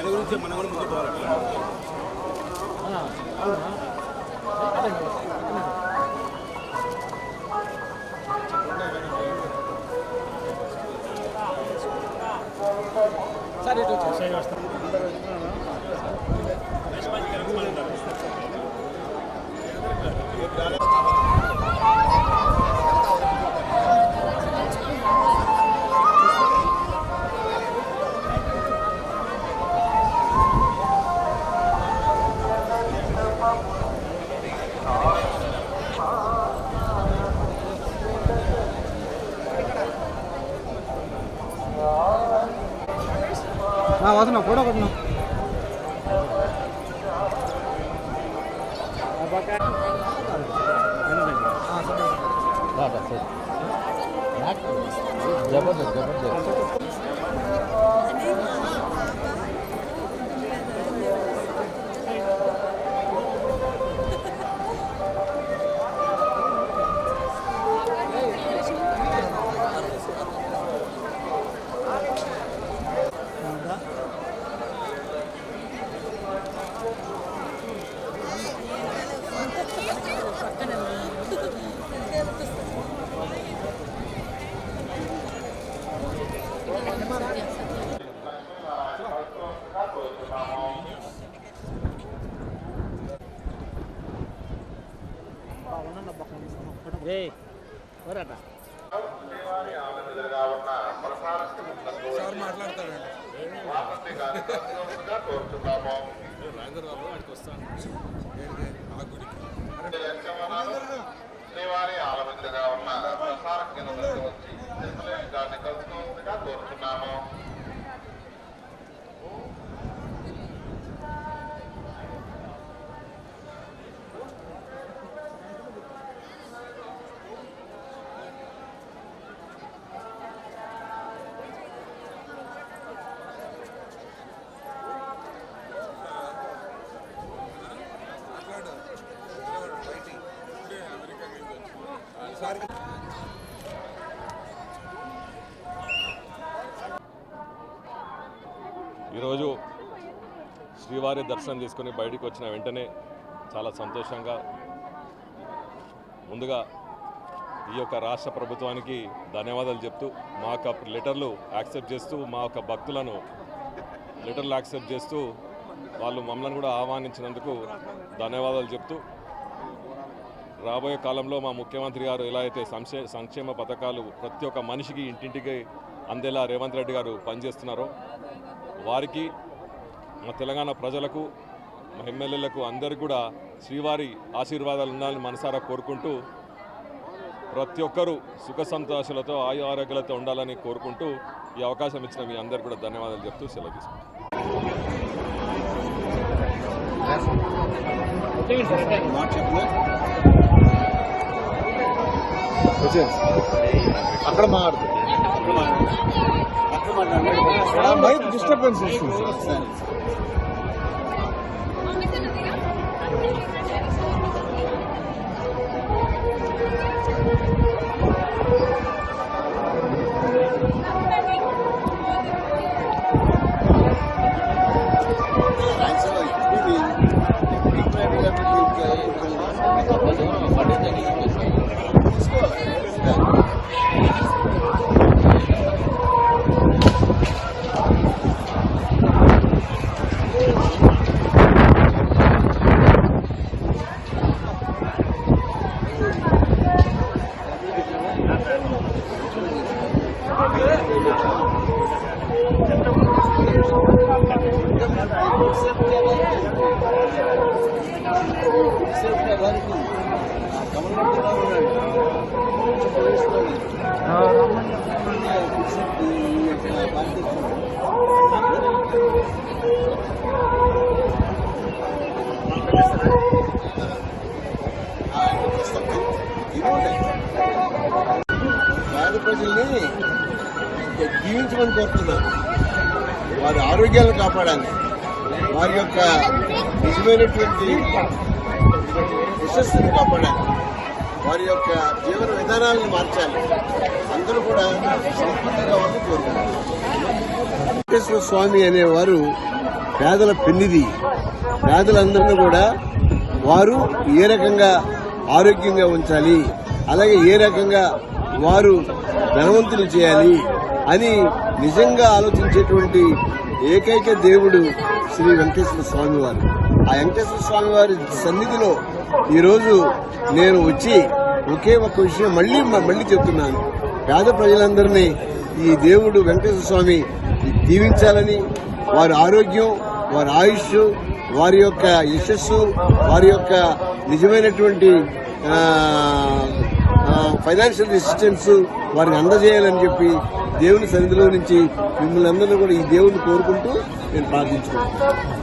దాని గురించి మనం కూడా ముందుకు పోవాలి. సరే ఇటు వచ్చి వస్తాం. వస్తున్నా ఫోటో కొట్టినా జబర్దస్త్ జబర్దస్త్. శ్రీవారి ఆలమిత్రగా ఉన్న ప్రసార కేంద్రం వచ్చి గారిని కలుసుకోవాల్సిందిగా కోరుతున్నాము. ఈరోజు శ్రీవారి దర్శనం చేసుకుని బయటికి వచ్చిన వెంటనే చాలా సంతోషంగా, ముందుగా ఈ యొక్క రాష్ట్ర ప్రభుత్వానికి ధన్యవాదాలు చెప్తూ, మా యొక్క లెటర్లు యాక్సెప్ట్ చేస్తూ, మా యొక్క భక్తులను లెటర్లు యాక్సెప్ట్ చేస్తూ వాళ్ళు మమ్మల్ని కూడా ఆహ్వానించినందుకు ధన్యవాదాలు చెప్తూ, రాబోయే కాలంలో మా ముఖ్యమంత్రి గారు ఎలా అయితే సంక్షేమ పథకాలు ప్రతి ఒక్క మనిషికి ఇంటింటికి అందేలా రేవంత్ రెడ్డి గారు పనిచేస్తున్నారో వారికి, మా తెలంగాణ ప్రజలకు, మా ఎమ్మెల్యేలకు అందరికీ కూడా శ్రీవారి ఆశీర్వాదాలు ఉండాలని మనసారా కోరుకుంటూ, ప్రతి ఒక్కరూ సుఖ సంతోషాలతో ఆయు ఆరోగ్యాలతో ఉండాలని కోరుకుంటూ ఈ అవకాశం ఇచ్చిన మీ అందరికీ కూడా ధన్యవాదాలు చెప్తూ సెలవు తీసుకుంటాం. అక్కడ మాట్లాడుతుంది బైక్ డిస్టర్బెన్స్ ఇస్తుంది. ప్రజల్ని జీవించమని కోరుతున్నారు. వారి ఆరోగ్యాలను కాపాడాలి, వారి యొక్క నిజమైనటువంటి యశస్సును కాపాడాలి, వారి యొక్క జీవన విధానాలను మార్చాలి. అందరూ కూడా సంపూర్ణంగా వాళ్ళు కోరుతున్నారు. వెంకటేశ్వర స్వామి అనేవారు పేదల పెన్నిది. పేదలందరినీ కూడా వారు ఏ రకంగా ఆరోగ్యంగా ఉంచాలి, అలాగే ఏ రకంగా వారు ధనవంతులు చేయాలి అని నిజంగా ఆలోచించేటువంటి ఏకైక దేవుడు శ్రీ వెంకటేశ్వర స్వామి వారు. ఆ వెంకటేశ్వర స్వామి వారి సన్నిధిలో ఈరోజు నేను వచ్చి ఒకే ఒక విషయం మళ్ళీ చెప్తున్నాను. పేద ప్రజలందరినీ ఈ దేవుడు వెంకటేశ్వర స్వామి దీవించాలని, వారి ఆరోగ్యం, వారి ఆయుష్, వారి యొక్క యశస్సు, వారి యొక్క నిజమైనటువంటి ఫైనాన్షియల్ అసిస్టెన్స్ వారిని అందజేయాలని చెప్పి దేవుని సన్నిధిలో నుంచి మిమ్మల్ని అందరినీ కూడా ఈ దేవుడిని కోరుకుంటూ నేను ప్రార్థించుకుంటున్నాను.